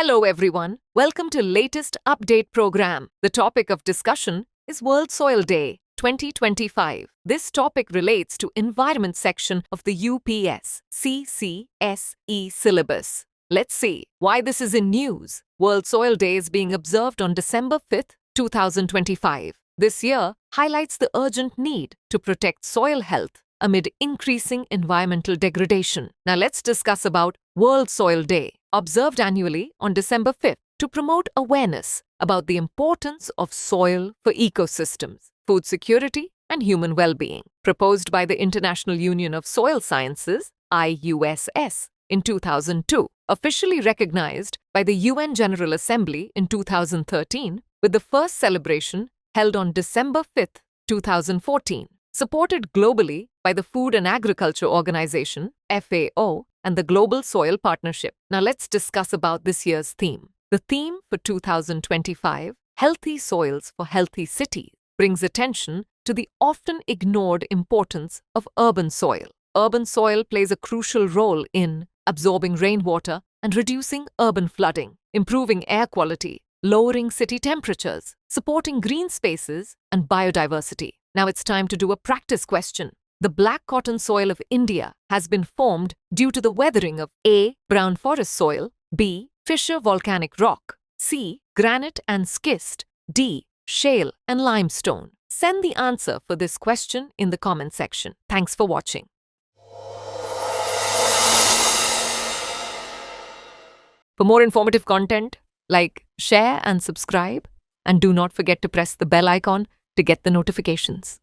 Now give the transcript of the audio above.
Hello everyone, welcome to latest update program. The topic of discussion is World Soil Day 2025. This topic relates to environment section of the UPSC syllabus. Let's see why this is in news. World Soil Day is being observed on December 5th, 2025. This year highlights the urgent need to protect soil health amid increasing environmental degradation. Now let's discuss about World Soil Day, observed annually on December 5th to promote awareness about the importance of soil for ecosystems, food security, and human well-being. Proposed by the International Union of Soil Sciences, IUSS, in 2002, officially recognized by the UN General Assembly in 2013, with the first celebration held on December 5th, 2014. Supported globally by the Food and Agriculture Organization, FAO, and the Global Soil Partnership. Now let's discuss about this year's theme. The theme for 2025, Healthy Soils for Healthy Cities, brings attention to the often ignored importance of urban soil. Urban soil plays a crucial role in absorbing rainwater and reducing urban flooding, improving air quality, lowering city temperatures, supporting green spaces and biodiversity. Now it's time to do a practice question. The black cotton soil of India has been formed due to the weathering of A. brown forest soil, B. fissure volcanic rock, C. granite and schist, D. shale and limestone. Send the answer for this question in the comment section. Thanks for watching. For more informative content, like, share and subscribe, and do not forget to press the bell icon to get the notifications.